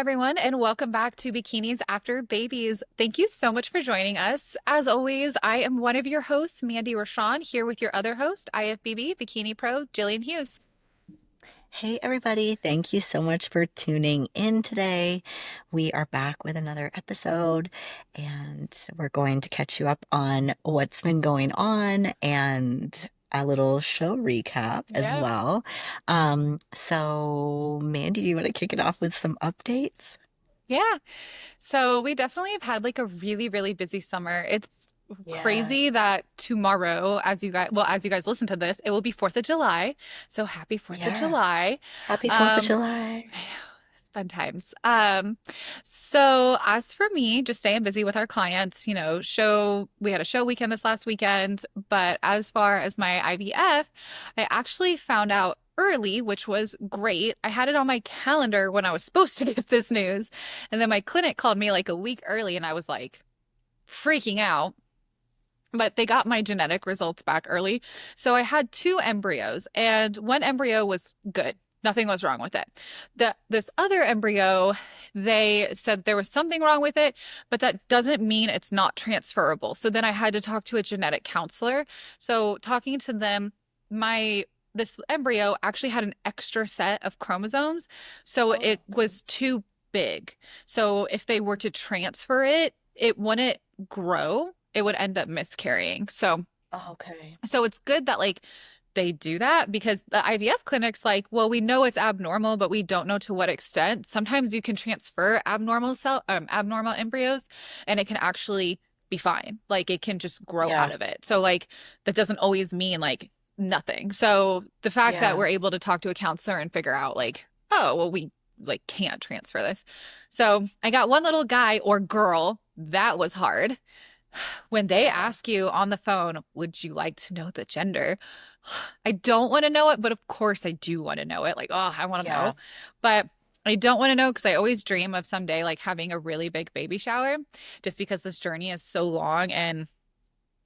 everyone, and welcome back to Bikinis After Babies. Thank you so much for joining us. As always, I am one of your hosts, Mandy Rashawn, here with your other host, IFBB Bikini Pro, Gillian Hughes. Hey, everybody. Thank you so much for tuning in today. We are back with another episode, and we're going to catch you up on what's been going on and a little show recap as Yeah. well. So Mandy, do you want to kick it off with some updates? Yeah. So we definitely have had like a really, really busy summer. It's Yeah. crazy that tomorrow, as you guys listen to this, it will be 4th of July. So happy 4th of Yeah. July. Happy 4th of Um, July. I know, it's fun times. So as for me, just staying busy with our clients, we had a show weekend this last weekend, but as far as my IVF, I actually found out early, which was great. I had it on my calendar when I was supposed to get this news, and then my clinic called me like a week early, and I was like freaking out. But they got my genetic results back early. So I had two embryos, and one embryo was good. Nothing was wrong with it. This other embryo, they said there was something wrong with it, but that doesn't mean it's not transferable. So then I had to talk to a genetic counselor. So talking to them, my this embryo actually had an extra set of chromosomes, so Oh, it was too big. So if they were to transfer it, it wouldn't grow, it would end up miscarrying. So okay. so it's good that like they do that because the IVF clinic's like, well, we know it's abnormal, but we don't know to what extent. Sometimes you can transfer abnormal embryos and it can actually be fine. Like it can just grow out Yeah. of it. So like that doesn't always mean like nothing. So the fact that Yeah. we're able to talk to a counselor and figure out like, oh, well, we like can't transfer this. So I got one little guy or girl. That was hard. When they Yeah. ask you on the phone, would you like to know the gender? I don't want to know it, but of course I do want to know it. Like, oh, I want to Yeah. know. But I don't want to know because I always dream of someday like having a really big baby shower just because this journey is so long and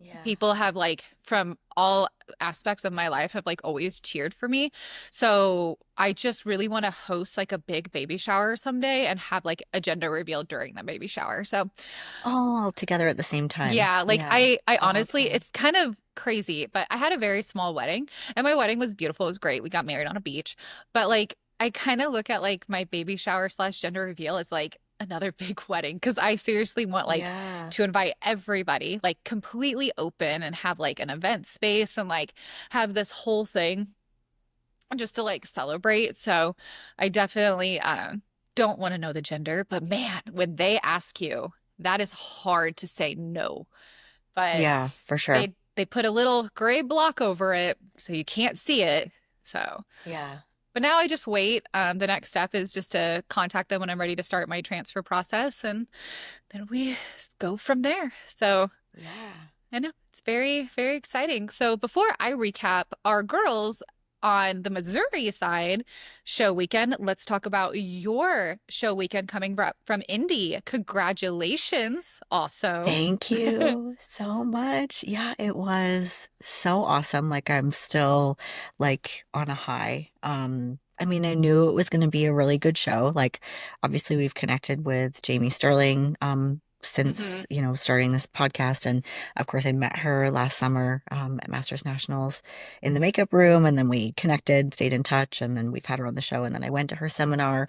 Yeah. people have like from all aspects of my life have like always cheered for me. So I just really want to host like a big baby shower someday and have like a gender reveal during the baby shower. So All together at the same time. yeah, like Yeah. I honestly, Okay. it's kind of crazy, but I had a very small wedding and my wedding was beautiful. It was great. We got married on a beach. But like I kind of look at like my baby shower slash gender reveal as like another big wedding because I seriously want like Yeah. to invite everybody like completely open and have like an event space and like have this whole thing just to like celebrate. So I definitely don't want to know the gender, but man, when they ask you, that is hard to say no. But Yeah, for sure. they put a little gray block over it so you can't see it. So, Yeah. but now I just wait. The next step is just to contact them when I'm ready to start my transfer process, and then we go from there. So Yeah. I know it's very, very exciting. So before I recap our girls on the Missouri side show weekend, let's talk about your show weekend coming from Indy. Congratulations, also. Thank you so much. Yeah, it was so awesome. Like I'm still like on a high. I mean, I knew it was going to be a really good show. Like obviously we've connected with Jamie Sterling Hmm. since, starting this podcast, and of course I met her last summer at Masters Nationals in the makeup room, and then we connected, stayed in touch, and then we've had her on the show, and then I went to her seminar.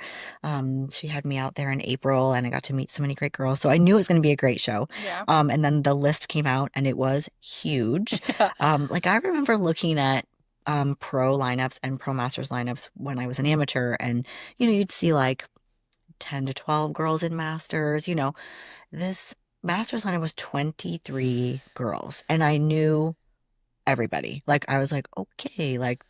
She had me out there in April and I got to meet so many great girls. So I knew it was going to be a great show. Yeah. And then the list came out and it was huge. Like I remember looking at pro lineups and pro masters lineups when I was an amateur, and you'd see like 10 to 12 girls in masters. This masters lineup was 23 girls, and I knew everybody. Like I was like, okay, like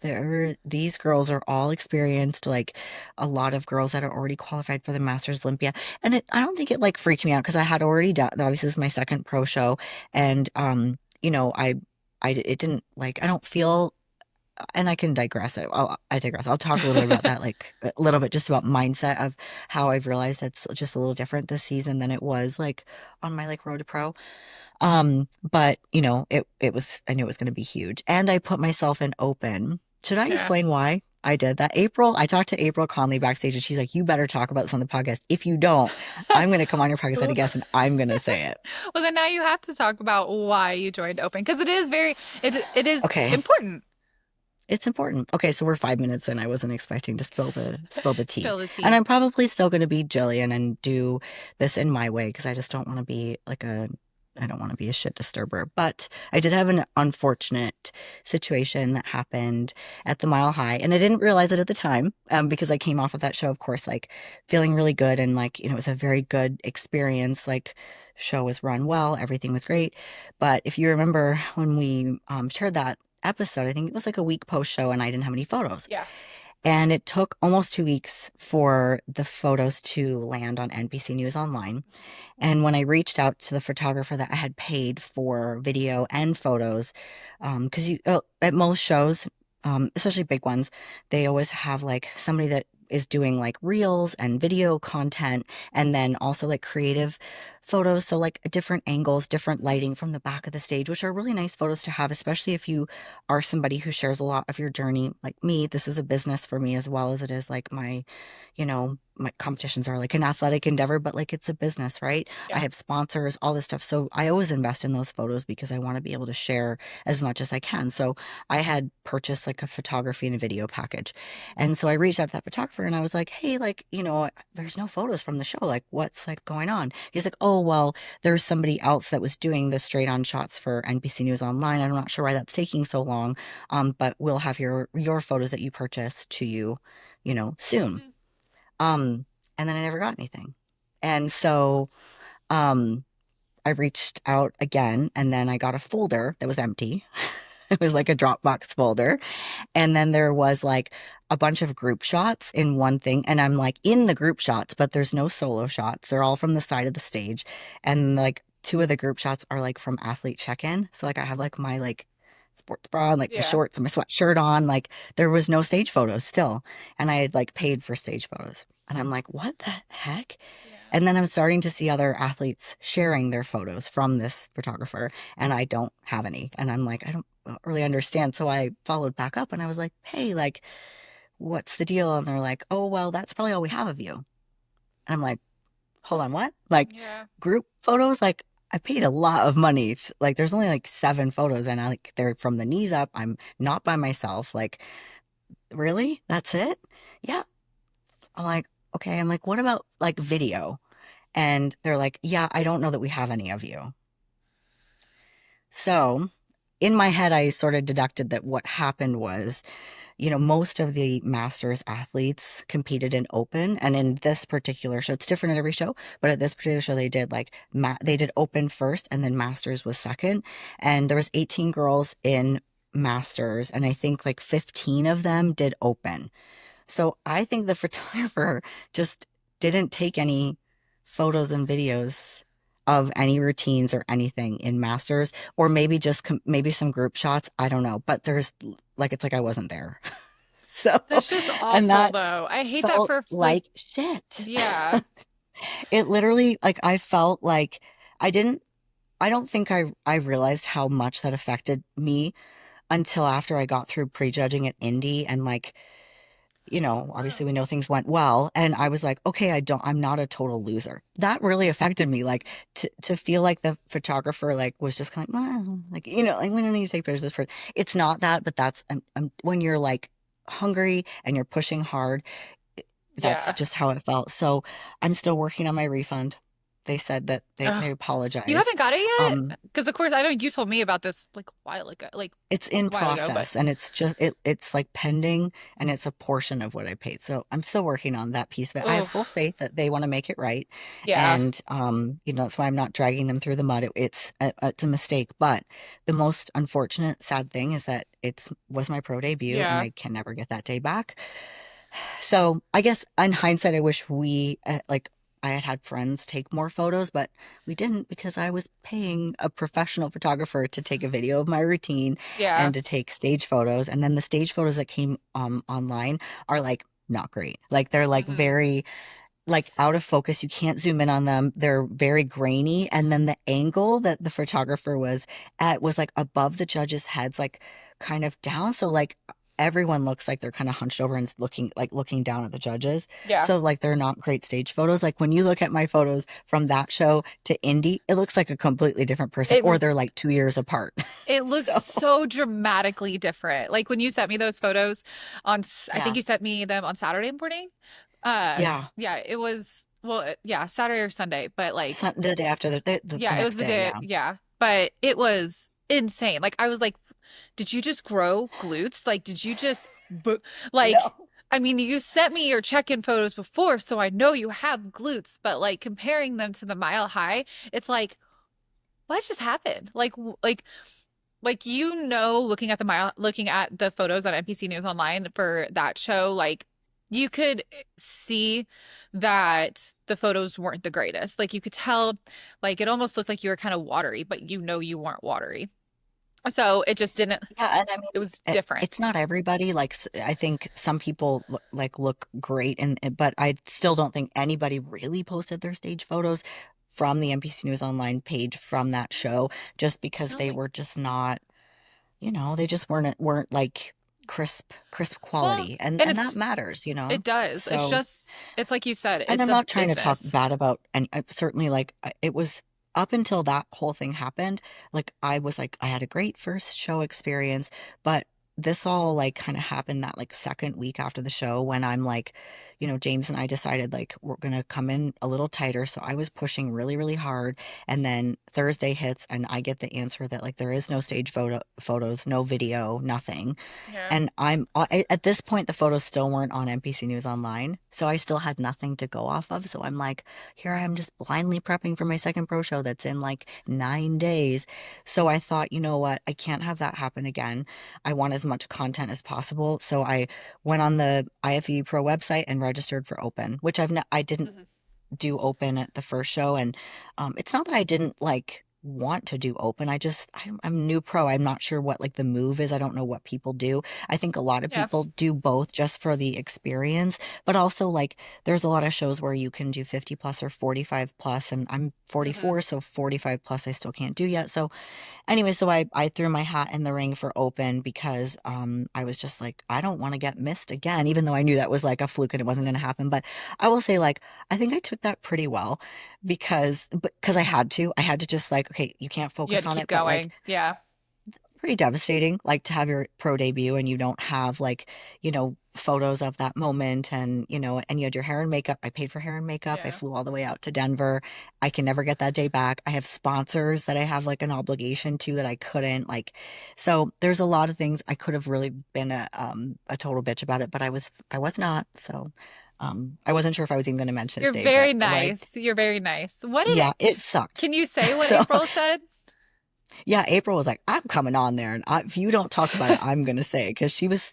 these girls are all experienced, like a lot of girls that are already qualified for the Masters Olympia. And I don't think it like freaked me out because I had already done, obviously this is my second pro show, and it didn't like, I don't feel, and I can digress. I digress. I'll talk a little bit about that, like a little bit just about mindset of how I've realized it's just a little different this season than it was like on my like road to pro. But it was, I knew it was going to be huge. And I put myself in open. Should I Yeah. explain why? I did that. April, I talked to April Conley backstage and she's like, you better talk about this on the podcast. If you don't, I'm going to come on your podcast as a guest and I'm going to say it. Well, then now you have to talk about why you joined Open because it is Okay. important. It's important. Okay, so we're 5 minutes in. I wasn't expecting to spill the tea. Spill the And tea. I'm probably still going to be Gillian and do this in my way because I just don't want to be I don't want to be a shit disturber. But I did have an unfortunate situation that happened at the Mile High, and I didn't realize it at the time because I came off of that show, of course, like feeling really good and like, it was a very good experience. Like, show was run well, everything was great. But if you remember when we shared that episode, I think it was like a week post show, and I didn't have any photos. Yeah. And it took almost 2 weeks for the photos to land on NBC News Online. And when I reached out to the photographer that I had paid for video and photos, because at most shows, especially big ones, they always have like somebody that is doing like reels and video content, and then also like creative photos. So like different angles, different lighting from the back of the stage, which are really nice photos to have, especially if you are somebody who shares a lot of your journey. Like me, this is a business for me as well as it is like my competitions are like an athletic endeavor, but like it's a business, right? I Yeah. have sponsors, all this stuff. So I always invest in those photos because I want to be able to share as much as I can. So I had purchased like a photography and a video package. And so I reached out to that photographer and I was like, hey, like, there's no photos from the show. Like, what's like going on? He's like, oh, well, there's somebody else that was doing the straight on shots for NBC News Online. I'm not sure why that's taking so long. But we'll have your photos that you purchased to you, soon. Mhm. Um, and then I never got anything. And so um I reached out again and then I got a folder that was empty. It was like a Dropbox folder. And then there was like a bunch of group shots in one thing. And I'm like in the group shots, but there's no solo shots. They're all from the side of the stage. And like two of the group shots are like from athlete check-in. So like I have like my like sports bra and like my Yeah. shorts and my sweatshirt on. Like there was no stage photos still. And I had like paid for stage photos. And I'm like, what the heck? Yeah. And then I'm starting to see other athletes sharing their photos from this photographer, and I don't have any. And I'm like, I don't really understand. So I followed back up and I was like, hey, like, what's the deal? And they're like, oh, well, that's probably all we have of you. And I'm like, hold on, what? Like, Yeah. group photos? Like, I paid a lot of money. Like, there's only like 7 photos, and they're from the knees up. I'm not by myself. Like, really? That's it? Yeah. I'm like, okay. I'm like, what about like video? And they're like, yeah, I don't know that we have any of you. So in my head, I sort of deducted that what happened was, most of the masters athletes competed in open. And in this particular show, it's different at every show, but at this particular show, they did like, they did open first and then masters was second. And there was 18 girls in masters. And I think like 15 of them did open. So I think the photographer just didn't take any photos and videos of any routines or anything in masters, or maybe just maybe some group shots. I don't know, but there's like it's like I wasn't there. So, That's just and awful that though. I hate that felt for like, like shit. yeah. It literally like I felt like I didn't I don't think I realized how much that affected me until after I got through prejudging at Indy and like obviously we know things went well. And I was like, okay, I'm not a total loser. That really affected me. Like to feel like the photographer like was just kind of like, well, like, like we don't need to take pictures of this person. It's not that, but that's when you're like hungry and you're pushing hard, that's Yeah. just how it felt. So I'm still working on my refund. They said that Ugh. they You apologized. haven't got it Um, yet? Because of course I know you told me about this like a while ago, like It's a in while ago, but process and it's just it's like pending and it's a portion of what I paid. So I'm still working on that piece of it. I have full oh, faith that they want to make it right. yeah. And that's why I'm not dragging them through the mud. It's a mistake. But the most unfortunate sad thing is that it's was my pro debut and Yeah. I can never get that day back. So I guess in hindsight, I wish we like I had friends take more photos, but we didn't because I was paying a professional photographer to take a video of my routine Yeah. and to take stage photos. And then the stage photos that came online are like not great. Like they're like Hmm. very like out of focus. You can't zoom in on them. They're very grainy. And then the angle that the photographer was at was like above the judges' heads, like kind of down. So like everyone looks like they're kind of hunched over and looking down at the judges. Yeah. So like they're not great stage photos. Like when you look at my photos from that show to Indy, it looks like a completely different person, It or they're like 2 years apart. it looks So so dramatically different. Like when you sent me those photos I think yeah, you sent me them on Saturday morning. yeah. Yeah, it was yeah, Saturday or Sunday, but like The day after the yeah, it was next the day, day, yeah. yeah. But it was insane. Like I was like, did you just grow glutes? Like did you just like No. I mean, you sent me your check-in photos before, so I know you have glutes, but like comparing them to the Mile High, it's like what just happened? Like looking at looking at the photos on NPC News Online for that show, like you could see that the photos weren't the greatest. Like you could tell, like it almost looked like you were kind of watery, but you weren't watery. So it just didn't, Yeah, and I mean, it was different. it's not everybody. Like, I think some people like look great, but I still don't think anybody really posted their stage photos from the NPC News Online page from that show, just because No, they like, were just not, they just weren't like crisp well, quality, and and that matters, it does. It's So. just, it's like you said, And it's I'm a not trying to talk business. bad about, and certainly like it was up until that whole thing happened, like I was like I had a great first show experience, but this all like kind of happened that like second week after the show when I'm like, James and I decided like we're gonna come in a little tighter. So I was pushing really, really hard. And then Thursday hits and I get the answer that like there is no stage photos, no video, nothing. Yeah. And at this point, the photos still weren't on NPC News Online. So I still had nothing to go off of. So I'm like, here I am just blindly prepping for my second pro show that's in like 9 days. So I thought, you know what? I can't have that happen again. I want as much content as possible. So I went on the IFBB Pro website and registered for open, which I didn't Mhm. do open at the first show. And it's not that I didn't like want to do open. I'm new pro. I'm not sure what like the move is. I don't know what people do. I think a lot of Yeah. people do both just for the experience, but also like there's a lot of shows where you can do 50 plus or 45 plus, and I'm Hmm. 44, so 45 plus I still can't do yet. So anyway, so I threw my hat in the ring for open because I was just like, I don't want to get missed again, even though I knew that was like a fluke and it wasn't going to happen. But I will say, like, I think I took that pretty well because I had to just like, okay, you can't You had focus to on keep it, but like going. Yeah. pretty devastating, like to have your pro debut and you don't have like, photos of that moment and, and you had your hair and makeup. I paid for hair and makeup. I Yeah. flew all the way out to Denver. I can never get that day back. I have sponsors that I have like an obligation to that I couldn't like. So there's a lot of things I could have really been a total bitch about it, but I was not. So I wasn't sure if I was even going to mention it You're today, but very like, nice. You're very nice. What did, yeah, it sucked. can you say what So April said? yeah, April was like, I'm coming on there, and if you don't talk about it, I'm gonna say it because she was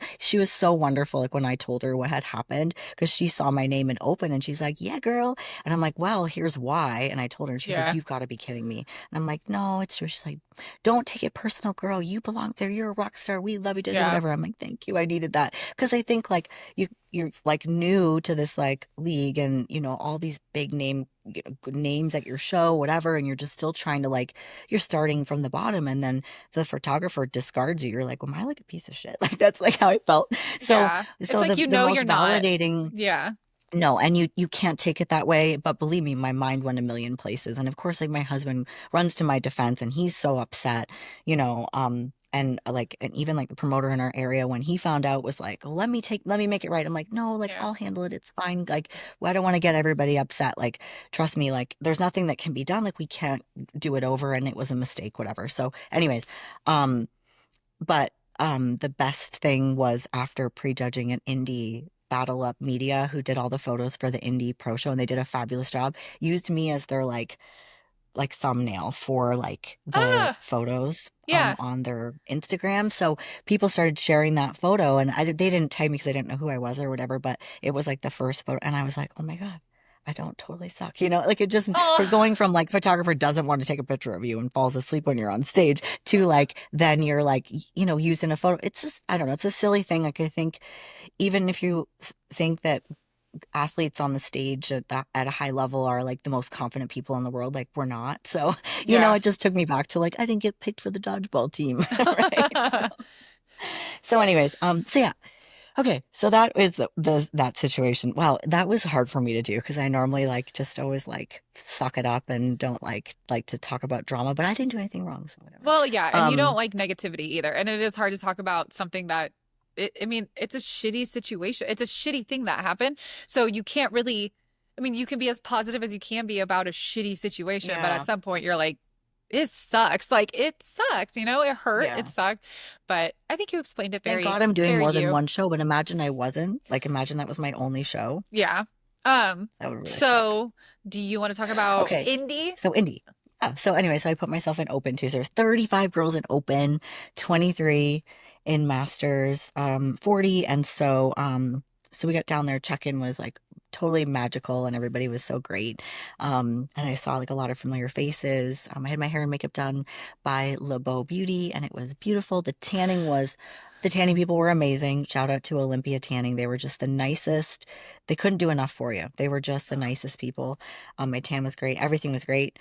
so wonderful. Like when I told her what had happened, because she saw my name in open, and she's like, "Yeah, girl," and I'm like, "Well, here's why." And I told her, and she's like, Yeah. "You've got to be kidding me." And I'm like, "No, it's true." She's like, "Don't take it personal, girl. You belong there. You're a rock star. We love you." Da, da, Yeah. whatever. I'm like, "Thank you. I needed that," because I think like you're like new to this like league, and all these big good names at your show, whatever, and you're just still trying to like you're starting from the bottom, and then the photographer discards you. You're like, well, am I like a piece of shit? Like that's like how I felt. So Yeah. It's so like the you're most not. validating, Yeah. no, and you can't take it that way. But believe me, my mind went a million places. And of course, like my husband runs to my defense and he's so upset, and even like the promoter in our area when he found out was like, oh, let me make it right. I'm like, no, like Yeah. I'll handle it. It's fine. Like, well, I don't want to get everybody upset. Like, trust me, like there's nothing that can be done. Like we can't do it over and it was a mistake, whatever. So anyways, um, but the best thing was after prejudging an indie Battle Up Media, who did all the photos for the Indy Pro Show, and they did a fabulous job, used me as their like thumbnail for like the Ah, photos yeah. on their Instagram. So people started sharing that photo, and they didn't tag me because they didn't know who I was or whatever, but it was like the first photo, and I was like, oh my God. I don't totally suck. Like it just for Oh, going from like photographer doesn't want to take a picture of you and falls asleep when you're on stage to like then you're like used in a photo. It's just I don't know. It's a silly thing. Like I think even if you think that athletes on the stage at a high level are like the most confident people in the world, like we're not. So yeah. it just took me back to like I didn't get picked for the dodgeball team, right? So, So anyways, so yeah. Okay, so that is the that situation. Wow, that was hard for me to do because I normally like just always like suck it up and don't like to talk about drama, but I didn't do anything wrong, so whatever. Well, yeah, and you don't Um, like negativity either. And it is hard to talk about something that I mean, it's a shitty situation. It's a shitty thing that happened. So you can't really, I mean, you can be as positive as you can be about a shitty situation, but at yeah, some point you're like, it sucks. Like it sucks, it hurt, it yeah. sucked. But I think you explained it Thank very, God I'm doing very more than you. one show, but imagine I wasn't. Like imagine that was my only show. Yeah. Um, That would really suck. so do you want to talk about Okay, Indy? so Indy. Yeah, so anyway, so I put myself in open too. So there's 35 girls in open, 23 in masters, 40. And so we got down there, check-in was like totally magical and everybody was so great. And I saw like a lot of familiar faces. I had my hair and makeup done by LeBeau Beauty and it was beautiful. The tanning people were amazing. Shout out to Olympia Tanning. They were just the nicest. They couldn't do enough for you. They were just the nicest people. My tan was great. Everything was great.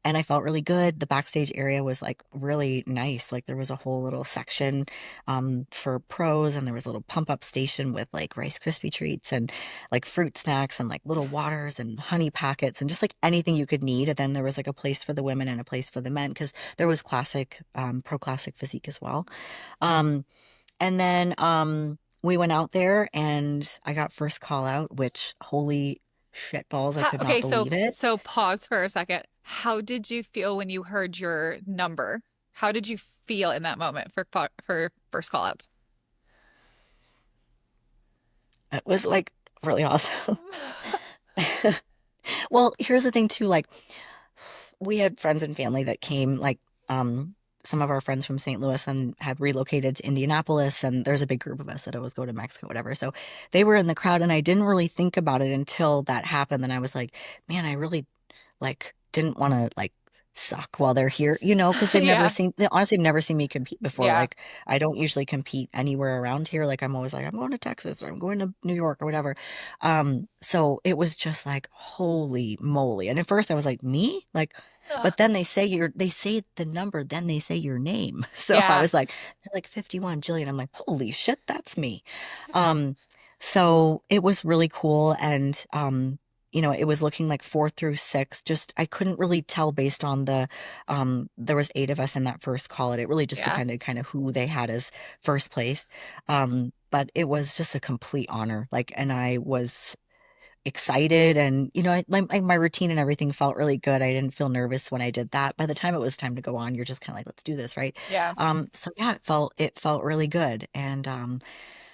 And I felt really good. The backstage area was like really nice. Like there was a whole little section for pros, and there was a little pump up station with like Rice Krispie treats and like fruit snacks and like little waters and honey packets and just like anything you could need. And then there was like a place for the women and a place for the men because there was classic, pro classic physique as well. Um, and then we went out there and I got first call out, which holy shit balls, I could not Okay, so believe it. so pause for a second. How did you feel when you heard your number? How did you feel in that moment for first call outs? It was like really awesome. Well, here's the thing too, like we had friends and family that came, like some of our friends from St. Louis and had relocated to Indianapolis, and there's a big group of us that always go to Mexico, whatever. So they were in the crowd, and I didn't really think about it until that happened. And I was like, man, I really like didn't want to like suck while they're here, because Yeah. they honestly have never seen me compete before. Yeah. Like I don't usually compete anywhere around here. Like I'm always like, I'm going to Texas or I'm going to New York or whatever. So it was just like, holy moly. And at first I was like, me? Like, Ugh. but then they say the number, then they say your name. So I Yeah. was like, they're like 51, Gillian. I'm like, holy shit, that's me. Um, so it was really cool. And it was looking like 4 through 6. Just I couldn't really tell based on there was 8 of us in that first call. It really just Yeah. depended kind of who they had as first place. But it was just a complete honor. Like, and I was excited, and my routine and everything felt really good. I didn't feel nervous when I did that. By the time it was time to go on, you're just kind of like, let's do this, right? Yeah. So yeah, it felt really good. And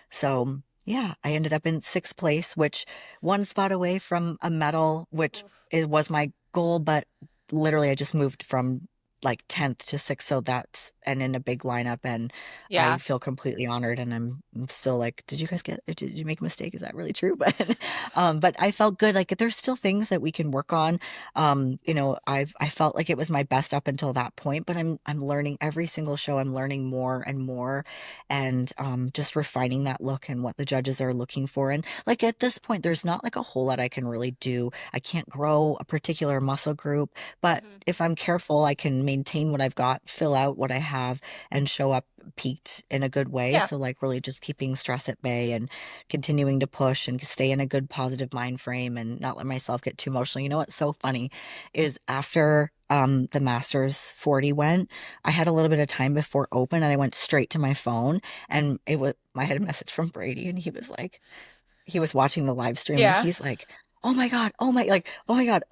so yeah, I ended up in 6th place, which one spot away from a medal, which Oof. it was my goal, but literally I just moved from like 10th to 6th, so that's and in a big lineup, and I Yeah. feel completely honored, and I'm still like, did you guys did you make a mistake? Is that really true? But I felt good. Like there's still things that we can work on. I felt like it was my best up until that point, but I'm learning every single show. I'm learning more and more, and just refining that look and what the judges are looking for. And like at this point, there's not like a whole lot I can really do. I can't grow a particular muscle group, but Mhm. if I'm careful, I can maintain what I've got, fill out what I have, and show up peaked in a good way. Yeah. So like really just keeping stress at bay and continuing to push and stay in a good positive mind frame and not let myself get too emotional. You know what's so funny is after the Masters 40 went, I had a little bit of time before open and I went straight to my phone, and I had a message from Brady, and he was watching the live stream, and Yeah. he's like, oh my God, oh my God, oh my God,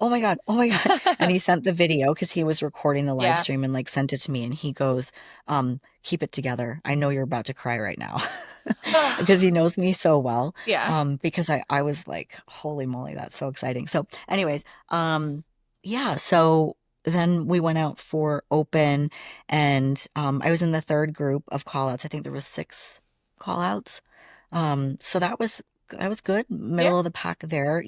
oh my God. And he sent the video because he was recording the live Yeah. stream and like sent it to me. And he goes, keep it together. I know you're about to cry right now because he knows me so well. Yeah. Because I was like, holy moly, that's so exciting. So, anyways, yeah, so then we went out for open, and I was in the third group of call outs. I think there was 6 call outs. So that was good. Yeah. Middle of the pack there,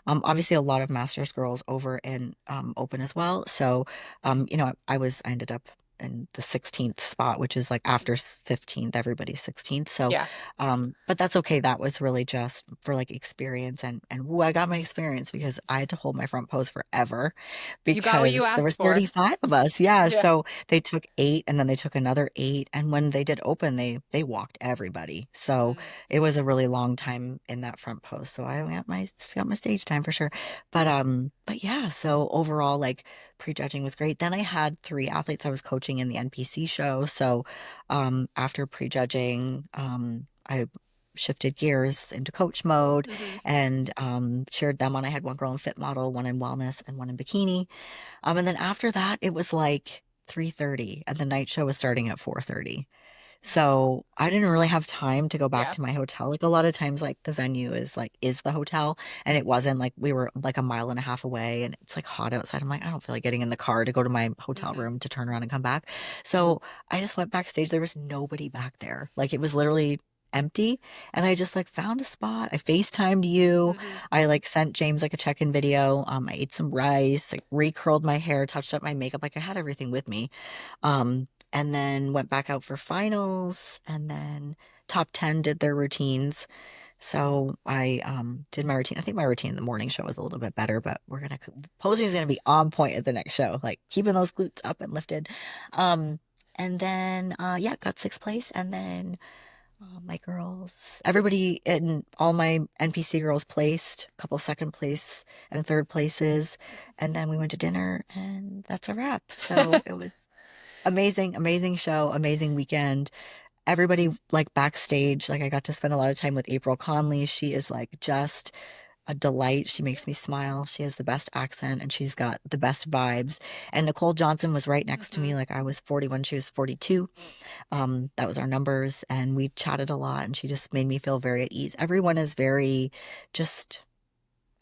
obviously a lot of masters girls over in open as well. So I ended up in the 16th spot, which is like after 15th, everybody's 16th. So, Yeah. but that's okay. That was really just for like experience, and ooh, I got my experience because I had to hold my front pose forever You got what you because there was asked for. 35 of us. Yeah, Yeah. so they took 8 and then they took another 8, and when they did open, they walked everybody. So Mm. it was a really long time in that front pose. So I got my stage time for sure. But yeah, so overall, like prejudging was great. Then I had 3 athletes I was coaching in the NPC show. So after prejudging, I shifted gears into coach mode Hmm. and cheered them on. I had one girl in fit model, one in wellness, and one in bikini. And then after that, it was like 3:30, and the night show was starting at 4:30. So I didn't really have time to go back Yeah. to my hotel. Like a lot of times, like the venue is the hotel, and it wasn't. Like we were like a mile and a half away, and it's like hot outside. I'm like, I don't feel like getting in the car to go to my hotel Hmm. room to turn around and come back. So I just went backstage. There was nobody back there. Like it was literally empty, and I just like found a spot. I FaceTimed you. Hmm. I like sent James like a check-in video. I ate some rice, like recurled my hair, touched up my makeup. Like I had everything with me. And then went back out for finals, and then top 10 did their routines. So I did my routine. I think my routine in the morning show was a little bit better, but posing is gonna be on point at the next show, like keeping those glutes up and lifted. Um, and then yeah, got 6th place, and then my girls, everybody in all my NPC girls placed, a couple 2nd place and 3rd places, and then we went to dinner, and that's a wrap. So it was amazing, amazing show, amazing weekend. Everybody like backstage, like I got to spend a lot of time with April Conley. She is like just a delight. She makes me smile. She has the best accent and she's got the best vibes. And Nicole Johnson was right next to Hmm. me. Like I was 41, she was 42. That was our numbers, and we chatted a lot, and she just made me feel very at ease. Everyone is very just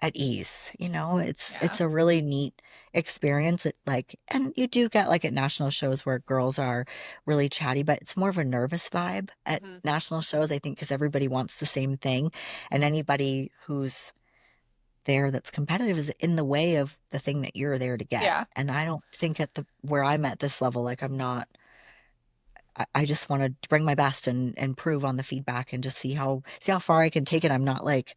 at ease. Yeah. It's a really neat experience. And you do get like at national shows where girls are really chatty, but it's more of a nervous vibe at Hmm. national shows, I think, because everybody wants the same thing, and anybody who's there that's competitive is in the way of the thing that you're there to get. Yeah. And I don't think at the where I'm at this level, like I'm not. I just want to bring my best and improve on the feedback and just see how far I can take it. I'm not like,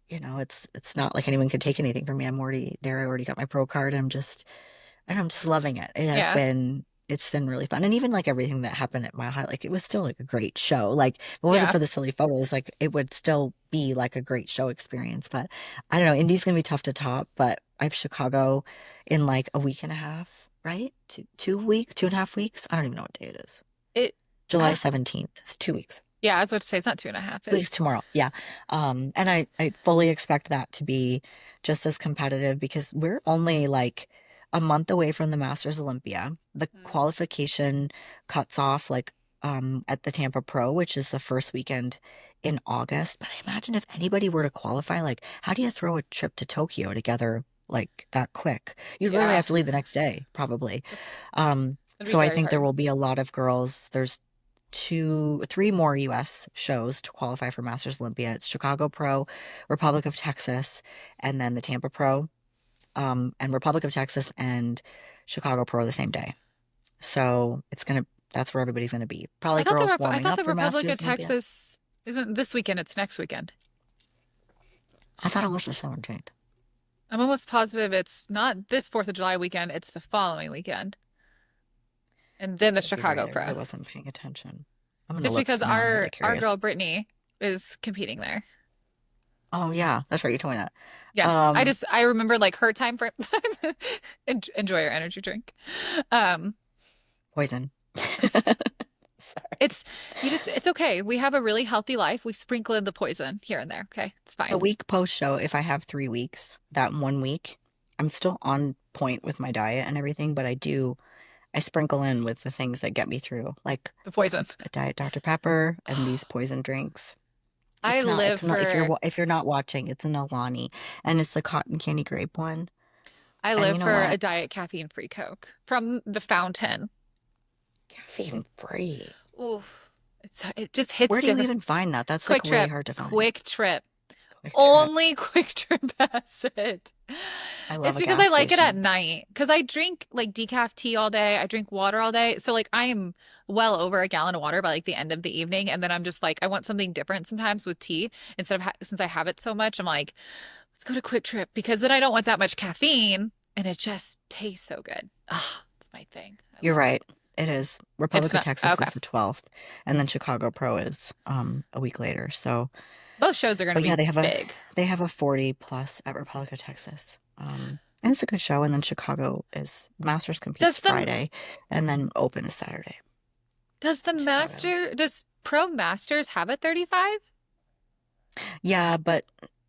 it's not like anyone can take anything from me. I'm already there. I already got my pro card. I'm just loving it. Yeah. It's been really fun. And even like everything that happened at Mile High, like it was still like a great show. Like if it wasn't Yeah. for the silly photos, like it would still be like a great show experience. But I don't know, Indy's gonna be tough to top, but I have Chicago in like a week and a half, right? 2 weeks, 2.5 weeks. I don't even know what day it is. It, July uh, 17th. It's 2 weeks. yeah, I was about to say it's not 2.5. 2 weeks tomorrow. Yeah. And I fully expect that to be just as competitive because we're only like a month away from the Masters Olympia. The Mhm. qualification cuts off like at the Tampa Pro, which is the first weekend in August. But I imagine if anybody were to qualify, like how do you throw a trip to Tokyo together like that quick? You literally Yeah. have to leave the next day, probably. That's, it'd be So I very think there hard. will be a lot of girls. There's 3 more US shows to qualify for Masters Olympia. It's Chicago Pro, Republic of Texas, and then the Tampa Pro, and Republic of Texas and Chicago Pro the same day. So that's where everybody's gonna be. Probably girls I warming thought up the for Republic of Masters Olympia. Texas isn't this weekend, it's next weekend. I thought it was the 17th. I'm almost positive it's not this 4th of July weekend, it's the following weekend. And then the Could be right. Chicago I really Pro. wasn't paying attention. I'm gonna Just look because now. I'm really our curious. girl Brittany is competing there. Oh yeah, that's right. You told me that. Yeah. Um, I remember like her time frame. Enjoy your energy drink. Um, Poison. it's it's okay. We have a really healthy life. We sprinkle in the poison here and there. Okay. It's A fine. week post show, if I have 3 weeks, that one week, I'm still on point with my diet and everything, but I sprinkle in with the things that get me through, like The poison. a Diet Dr. Pepper and these poison drinks. I live It's not, for if you're not watching, it's an Alani and it's the cotton candy grape one. I And live you know for a what? diet caffeine-free Coke from the fountain. Caffeine free. Ooh, it just hits Where do you different. even find that? That's Quick like way Trip. hard to find. Quick Trip. Quick Trip. Only Quick Trip has it. I love It's a because gas I like it at station. night. Because I drink like decaf tea all day. I drink water all day. So like I am well over a gallon of water by like the end of the evening. And then I'm just like, I want something different sometimes with tea. Instead of ha since I have it so much, I'm like, let's go to Quick Trip because then I don't want that much caffeine and it just tastes so good. Ah, it's my thing. I You're love it. right. It is. It's Republic of not Texas okay. is the 12th, and then Chicago Pro is a week later. So, Both shows are going to but yeah, be big. they have a 40 plus at Republic of Texas. And it's a good show. And then Chicago is Masters competes Does the Friday, and then Open is Saturday does the in Chicago. master does Pro Masters have a 35? Yeah, but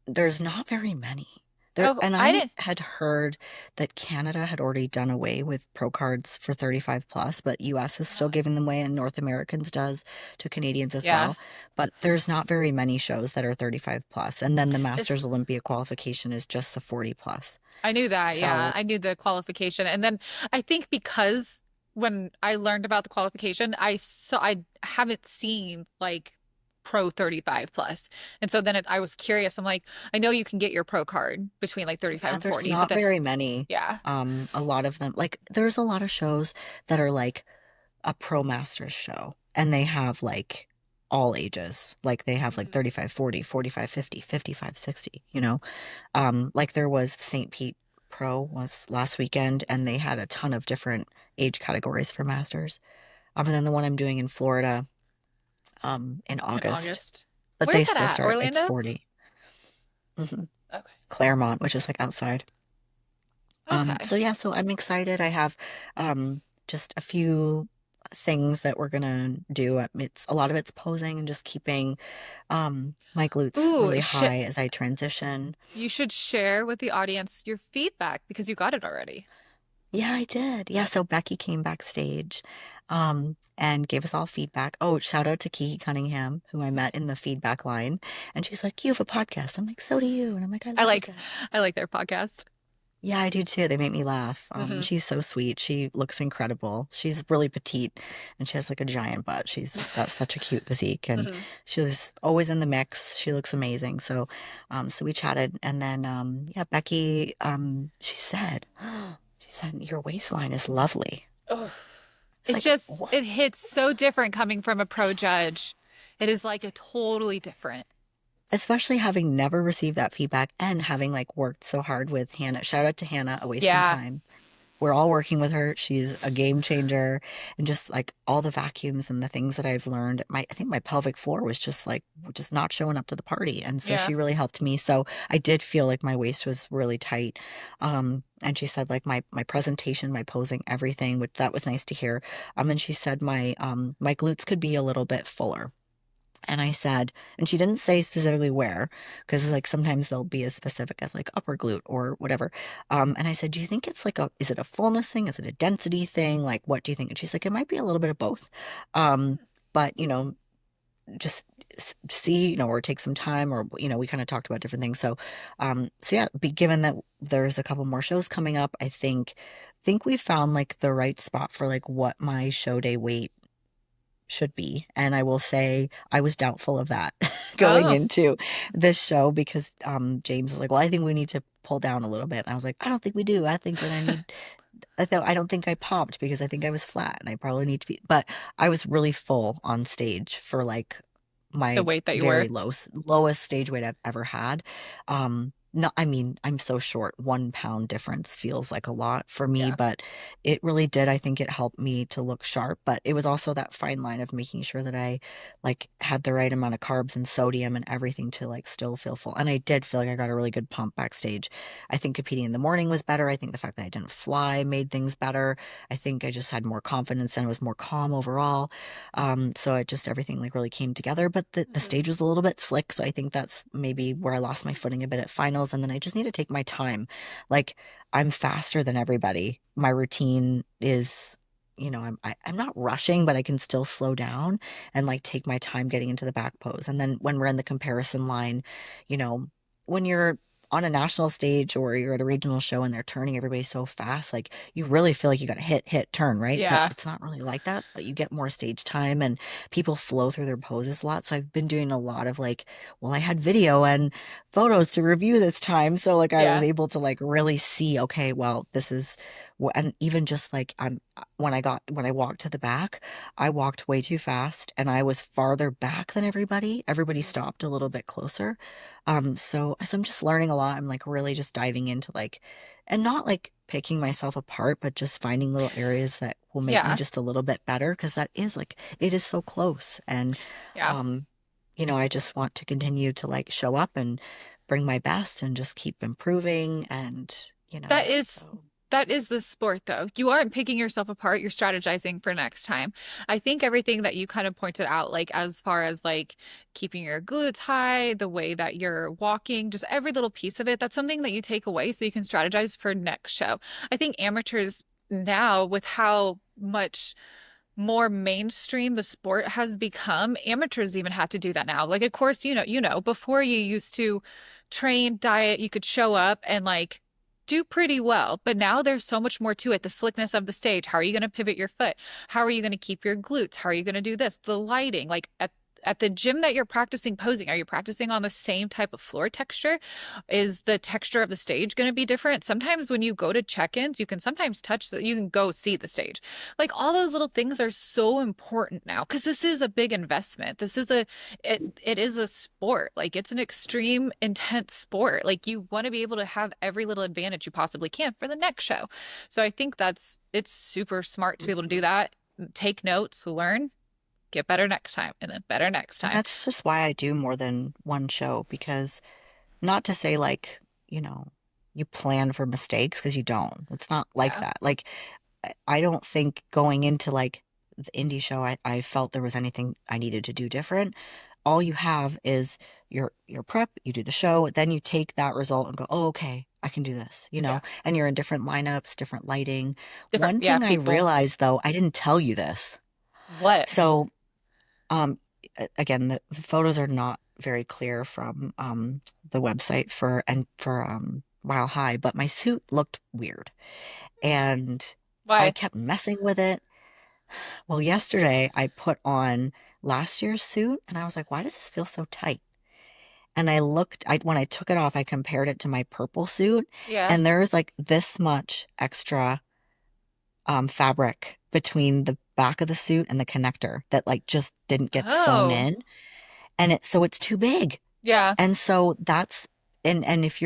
there's not very many. There, Oh, and I I didn't. had heard that Canada had already done away with pro cards for 35 plus, but US is still Really? giving them away and North Americans does to Canadians as Yeah. well. But there's not very many shows that are 35 plus. And then the It's Masters Olympia qualification is just the 40 plus. I knew that. Yeah. So I knew the qualification. And then I think because when I learned about the qualification, I haven't seen like Pro 35 plus. And so then I was curious. I'm like, I know you can get your pro card between like 35 yeah, and there's 40, but not then very many. yeah. A lot of them, like there's a lot of shows that are like a pro masters show and they have like all ages, like they have like Mhm. 35 40, 45 50, 55 60. You know, like there was St. Pete Pro was last weekend and they had a ton of different age categories for masters, and then the one I'm doing in Florida in In August, August. but they Where's that still at? start, it's Orlando? 40. Mhm. Okay. Claremont, which is like outside. Okay. So yeah, so I'm excited. I have just a few things that we're gonna do. It's a lot of it's posing and just keeping my glutes Ooh, really sh high as I transition. you should share with the audience your feedback because you got it already. Yeah, I did. Yeah, so Becky came backstage and gave us all feedback. Oh, shout out to Kiki Cunningham, who I met in the feedback line. And she's like, "You have a podcast." I'm like, "So do you." And I'm like, "I I love you like guys." I like their podcast. Yeah, I do too. They make me laugh. Hmm. She's so sweet. She looks incredible. She's really petite and she has like a giant butt. She's just got such a cute physique and Hmm. she was always in the mix. She looks amazing. So, so we chatted and then, yeah, Becky, she said, your waistline is lovely. Oh, It's like, what? it hits so different coming from a pro judge. It is like a totally different. Especially having never received that feedback and having like worked so hard with Hannah. Shout out to Hannah, a wasting Yeah. time. We're all working with her. She's a game changer. And just like all the vacuums and the things that I've learned, I think my pelvic floor was just like, just not showing up to the party. And so Yeah. she really helped me. So I did feel like my waist was really tight. And she said like my presentation, my posing, everything, which that was nice to hear. And she said my glutes could be a little bit fuller. And I said, and she didn't say specifically where, because like sometimes they'll be as specific as like upper glute or whatever. And I said, do you think it's like is it a fullness thing? Is it a density thing? Like, what do you think? And she's like, it might be a little bit of both. Um, but just see, or take some time, or we kind of talked about different things. So yeah, be given that there's a couple more shows coming up, I think we found like the right spot for like what my show day weight should be. And I will say I was doubtful of that going Oh, into this show because James was like, well, I think we need to pull down a little bit. And I was like, I don't think we do. I think that I don't think I popped because I think I was flat and I probably need to be, but I was really full on stage for like the my weight that you very were. lowest stage weight I've ever had. No, I mean, I'm so short. 1 pound difference feels like a lot for me, Yeah. but it really did. I think it helped me to look sharp, but it was also that fine line of making sure that I like had the right amount of carbs and sodium and everything to like still feel full. And I did feel like I got a really good pump backstage. I think competing in the morning was better. I think the fact that I didn't fly made things better. I think I just had more confidence and was more calm overall. So it just everything like really came together. But the Hmm. stage was a little bit slick, so I think that's maybe where I lost my footing a bit at finals. And then I just need to take my time. Like I'm faster than everybody. My routine is, I'm not rushing, but I can still slow down and like take my time getting into the back pose. And then when we're in the comparison line, you know, when you're on a national stage or you're at a regional show and they're turning everybody so fast, like you really feel like you got to hit, hit, turn, right? But Yeah. it's not really like that. But you get more stage time and people flow through their poses a lot. So I've been doing a lot of like, well, I had video and photos to review this time. So like I was Yeah. able to like really see, okay, well, this is and even just like I'm when I walked to the back, I walked way too fast and I was farther back than everybody. Everybody Mhm. stopped a little bit closer. So I'm just learning a lot. I'm like really just diving into like, and not like picking myself apart, but just finding little areas that will make me Yeah. just a little bit better because that is like it is so close. And Yeah. um, I just want to continue to like show up and bring my best and just keep improving and That is so that is the sport though. You aren't picking yourself apart, you're strategizing for next time. I think everything that you kind of pointed out, like as far as like keeping your glutes high, the way that you're walking, just every little piece of it, that's something that you take away so you can strategize for next show. I think amateurs now, with how much more mainstream the sport has become, amateurs even have to do that now. Like, of course, before you used to train, diet, you could show up and like do pretty well. But now there's so much more to it. The slickness of the stage. How are you going to pivot your foot? How are you going to keep your glutes? How are you going to do this? The lighting, like at the gym that you're practicing posing, are you practicing on the same type of floor texture? Is the texture of the stage going to be different? Sometimes when you go to check-ins, you can sometimes touch that, you can go see the stage. Like all those little things are so important now because this is a big investment. It is a sport. Like it's an extreme, intense sport. Like you want to be able to have every little advantage you possibly can for the next show. So I think it's super smart to be able to do that. Take notes, learn, get better next time, and then better next and time. that's just why I do more than one show because not to say like, you know, you plan for mistakes because you don't. It's not like Yeah. that. Like I don't think going into like the indie show I felt there was anything I needed to do different. All you have is your prep, you do the show, then you take that result and go, oh, okay, I can do this, Yeah. and you're in different lineups, different lighting. Different, One yeah, thing I people. realized though, I didn't tell you this. What? So um, again, the photos are not very clear from the website for Mile High, but my suit looked weird, and I Why? kept messing with it. Well, yesterday I put on last year's suit, and I was like, "Why does this feel so tight?" And I looked, when I took it off, I compared it to my purple suit, Yeah. and there was like this much extra fabric between the back of the suit and the connector that like just didn't get sewn Oh, in. And so it's too big. yeah. And so that's and if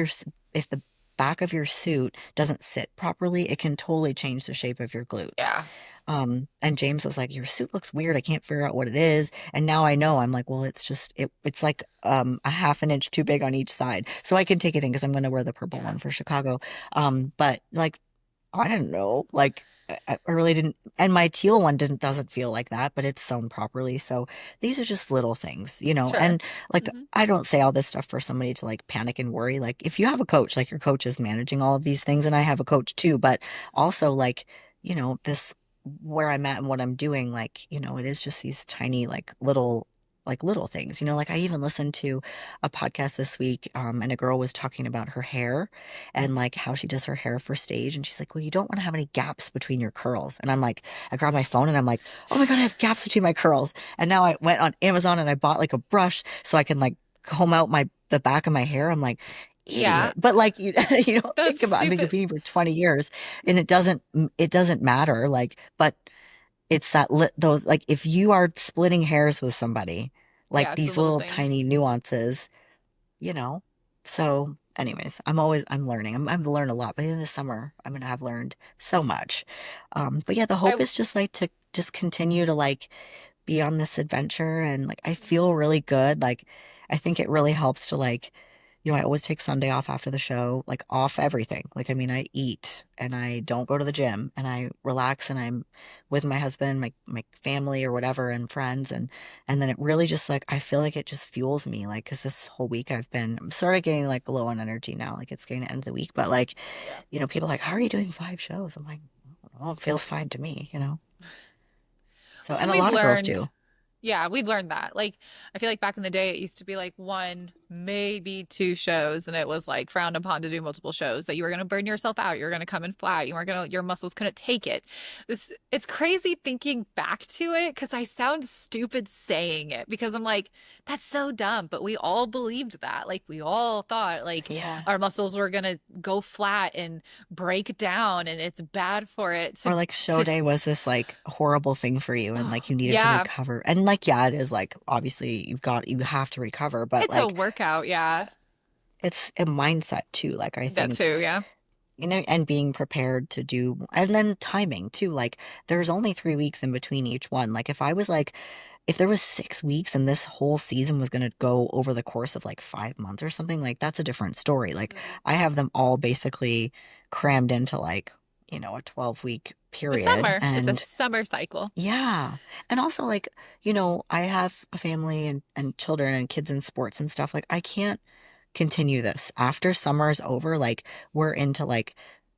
the back of your suit doesn't sit properly, it can totally change the shape of your glutes. Yeah. And James was like, "Your suit looks weird. I can't figure out what it is." And now I know. I'm like, "Well, it's just it's like a half an inch too big on each side." So I can take it in because I'm going to wear the purple Yeah. one for Chicago. But like I don't know. Like I really didn't, and my teal one doesn't feel like that, but it's sewn properly. So these are just little things, Sure. and like Hmm. I don't say all this stuff for somebody to like panic and worry. Like if you have a coach, like your coach is managing all of these things, and I have a coach too, but also like, this where I'm at and what I'm doing, like, it is just these tiny like little things, like I even listened to a podcast this week, and a girl was talking about her hair and like how she does her hair for stage. And she's like, well, you don't want to have any gaps between your curls. And I'm like, I grab my phone and I'm like, oh my God, I have gaps between my curls. And now I went on Amazon and I bought like a brush so I can like comb out the back of my hair. I'm like, Yeah. idiot. But like you you don't That's think about I've been stupid. competing for 20 years and it doesn't matter. Like, but it's those like if you are splitting hairs with somebody, like Yeah, it's the these little little things. tiny nuances you know. So, anyways, I'm learning. I've learned a lot. By the end of the summer, I'm gonna have learned so much. But yeah, the I hope is just like to just continue to like be on this adventure and like I feel Mhm. really good. Like I think it really helps to like, I always take Sunday off after the show, like off everything. Like I mean, I eat and I don't go to the gym and I relax and I'm with my husband, my family or whatever and friends and then it really just like I feel like it just fuels me like cuz this whole week I'm sort of getting like low on energy now. Like it's getting to end of the week, but like, Yeah. people are like, "How are you doing 5 shows?" I'm like, "Oh, it feels fine to me." So, Well, and and a lot of girls do. yeah, we've learned that. Like, I feel like back in the day, it used to be like one maybe 2 shows, and it was like frowned upon to do multiple shows, that you were going to burn yourself out, you're going to come in flat, you weren't going to, your muscles couldn't take it. It's crazy thinking back to it because I sound stupid saying it, because I'm like, that's so dumb, but we all believed that. Like we all thought like Yeah. our muscles were going to go flat and break down, and it's bad for it Or like show to day was this like horrible thing for you and like you needed to yeah, recover. And like, yeah, it is like obviously you have to recover, but it's a like workout. Yeah. it's a mindset too. Like I That think, too. Yeah. and being prepared to do, and then timing too. Like there's only 3 weeks in between each one. Like if I was like, if there was 6 weeks and this whole season was going to go over the course of like 5 months or something, like that's a different story. Like Mhm. I have them all basically crammed into like, a 12-week The period. summer. It's a And summer cycle. yeah. And also like, I have a family and children and kids in sports and stuff. Like I can't continue this. After summer's over, like we're into like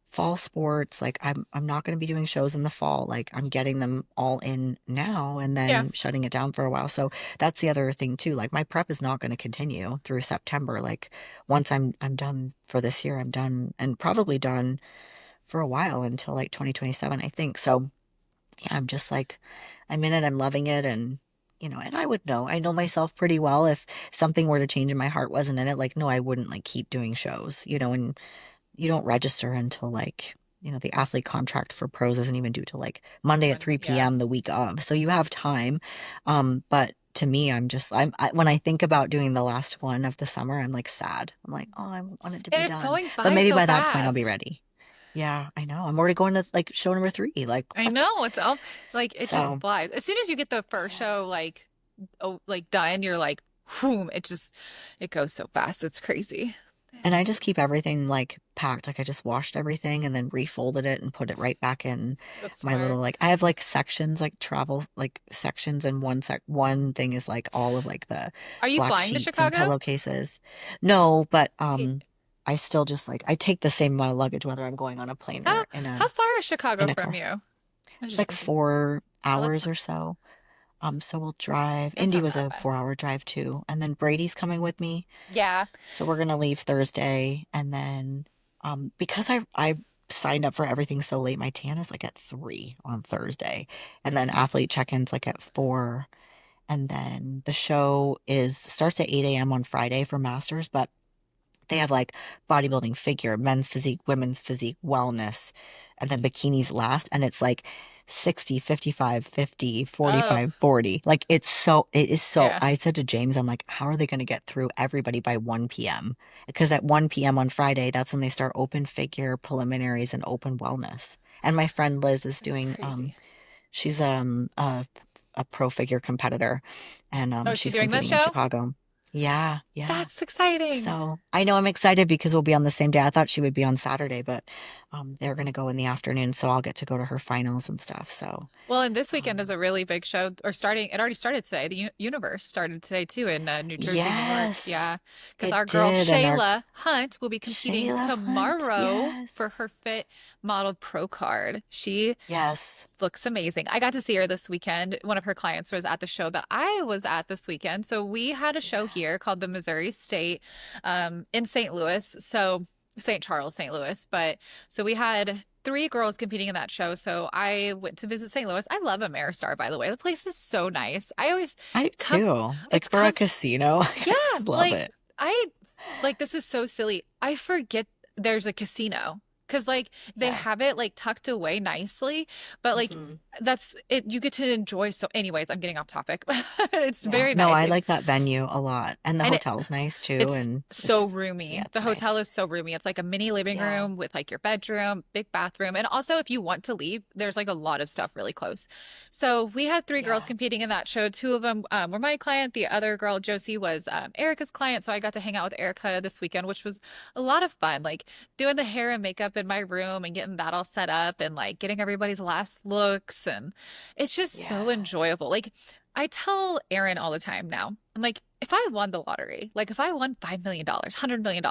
fall sports. Like I'm not going to be doing shows in the fall. Like I'm getting them all in now and Yeah. then shutting it down for a while. So that's the other thing too. Like my prep is not going to continue through September. Like once I'm done for this year, I'm done and probably done for a while until like 2027, I think. So yeah, I'm just like, I'm in it, I'm loving it. And, and I would know, I know myself pretty well. If something were to change and my heart wasn't in it, like, no, I wouldn't like keep doing shows, and you don't register until like, the athlete contract for pros isn't even due till like Monday at 3 Yeah. p.m. the week of. So you have time. But to me, when I think about doing the last one of the summer, I'm like sad. I'm like, oh, I want it to And be it's done. going But by maybe so by that point, I'll be fast. ready. Yeah, I know. I'm already going to like show number 3. Like, I what? know it's all like it just So, flies. As soon as you get the first yeah. show like done, you're like, whoom, it goes so fast. It's crazy. And I just keep everything like packed. Like I just washed everything and then refolded it and put it right back in That's my little smart. like I have like sections, like travel like sections, and one thing is like all of like the Are you black flying to sheets and Chicago? pillowcases. No, but See, I still just like I take the same amount of luggage whether I'm going on a plane how or in how a far is Chicago in a from car. you? I was It's just like thinking. 4 Oh, that's hours not or so. So we'll drive. that's Indy not was that a bad. 4-hour drive too. And then Brady's coming with me. Yeah. So we're gonna leave Thursday, and then because I signed up for everything so late, my tan is like at 3 on Thursday, and then athlete check-ins like at 4, and then the show is starts at 8 a.m. on Friday for masters, but they have like bodybuilding, figure, men's physique, women's physique, wellness, and then bikinis last. And it's like 60, 55, 50, Oh, 45, 40. Like it is so. yeah. I said to James, I'm like, how are they going to get through everybody by 1 p.m.? Because at 1 p.m. on Friday, that's when they start open figure preliminaries and open wellness. And my friend Liz is That's doing, crazy. she's a pro figure competitor, and Oh, is she she's doing this competing in show? Chicago. Yeah, yeah. That's exciting. So I know I'm excited because we'll be on the same day. I thought she would be on Saturday, but they're gonna go in the afternoon, so I'll get to go to her finals and stuff. So Well, and this weekend is um, a really big show, or starting, it already started today. The Universe started today too in New Jersey, New York. yes, Yeah. Because it our girl did, and our Shayla Hunt will be competing Shayla Hunt, tomorrow for yes, her Fit Model Pro card. She yes, looks amazing. I got to see her this weekend. One of her clients was at the show that I was at this weekend. So we had a show yeah, here called the Missouri State in St. Louis. So St. Charles, St. Louis. But so we had 3 girls competing in that show. So I went to visit St. Louis. I love Ameristar, by the way. The place is so nice. I always I do come, too. it's Like for a come, casino, yeah, I just love like it. I like this is so silly. I forget there's a casino because like they Yeah. have it like tucked away nicely, but like Hmm. that's it. You get to enjoy. So, anyways, I'm getting off topic. It's Yeah. very No, nice. I It, like that venue a lot, and the and it hotel's nice too, it's and so it's yeah, roomy. The it's nice. hotel is so roomy. It's like a mini living Yeah. room with like your bedroom, big bathroom. And also, if you want to leave, there's like a lot of stuff really close. So we had 3 girls Yeah. competing in that show. 2 of them were my client. The other girl, Josie, was Erica's client. So I got to hang out with Erica this weekend, which was a lot of fun. Like doing the hair and makeup in my room and getting that all set up and like getting everybody's last looks. And it's just so Yeah. enjoyable. Like I tell Aaron all the time now, I'm like, if I won the lottery, like if I won $5 million, $100 million,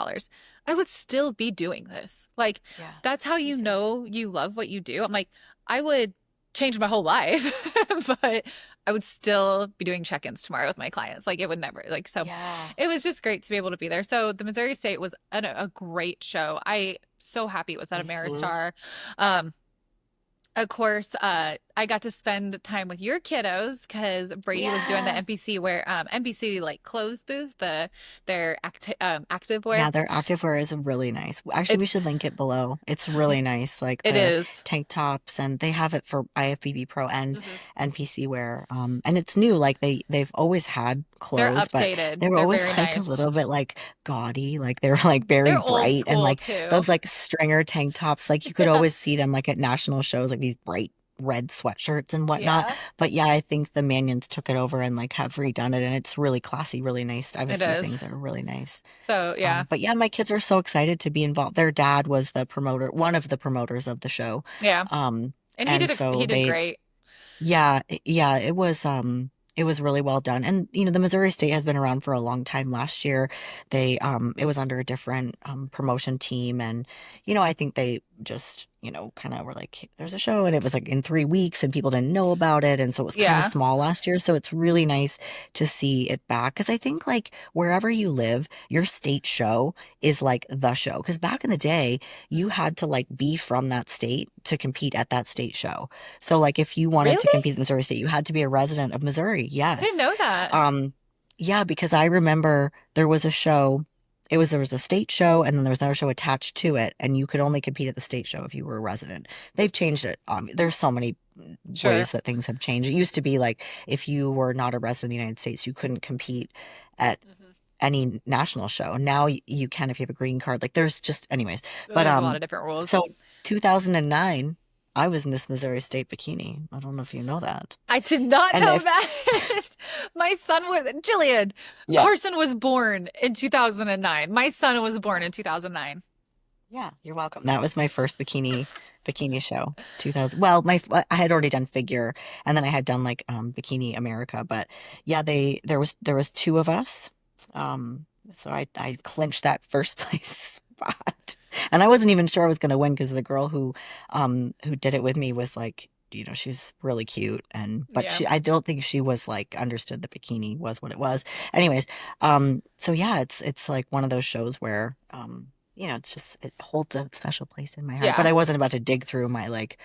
I would still be doing this. Like, Yeah. that's how Me you too. know you love what you do. I'm like, I would change my whole life, but I would still be doing check-ins tomorrow with my clients. Like it would never like so Yeah. it was just great to be able to be there. So the Missouri State was a great show. I so happy it was at Hmm. Ameristar. Um, of course, I got to spend time with your kiddos because Brady was doing the Yeah. NPC where NPC like clothes booth, their active wear. Yeah, their activewear is really nice. Actually, we It's should link it below. It's really nice, like it the is. tank tops, and they have it for IFBB Pro and Mhm. NPC wear. And it's new. Like they've always had They're clothes, but updated. they were They're always very like a nice. little bit like gaudy. Like they were like very They're old bright and school like too. those like stringer tank tops. Like you could always see them like at national shows, like these bright red sweatshirts and whatnot. Yeah, But yeah, I think the Manions took it over and like have redone it, and it's really classy, really nice. I have a it few is. things that are really nice. So yeah, But yeah, my kids are so excited to be involved. Their dad was the promoter, one of the promoters of the show. yeah. Um, And and he so did they, great. yeah, yeah, it was really well done. And the Missouri State has been around for a long time. Last year, it was under a different promotion team, and I think they just, kind of were like, there's a show, and it was like in 3 weeks, and people didn't know about it, and so it was kind of Yeah, small last year. So it's really nice to see it back because I think like wherever you live, your state show is like the show. Because back in the day, you had to like be from that state to compete at that state show. So like if you wanted to really? compete at Missouri State, you had to be a resident of Missouri. I didn't Yes. know that. Um, yeah, because I remember there was a show. There was a state show and then there was another show attached to it, and you could only compete at the state show if you were a resident. They've changed it. There's so many Sure. ways that things have changed. It used to be like if you were not a resident of the United States, you couldn't compete at Mhm. any national show. Now you can if you have a green card. Like there's just anyways. Oh, But there's a lot of different rules. so 2009, I was Miss Missouri State Bikini. I don't know if you know that. I did not And know if that. My son was Gillian. yeah, Carson was born in 2009. My son was born in 2009. yeah, you're welcome. That was my first bikini show. 2000. Well, I had already done figure, and then I had done like Bikini America. But yeah, there was two of us. So I clinched that first place spot, and I wasn't even sure I was going to win because the girl who did it with me was like. She was really cute, but Yeah. I don't think she was like understood that bikini was what it was. Anyways, so yeah, it's like one of those shows where it holds a special place in my heart. But Yeah. I wasn't about to dig through my like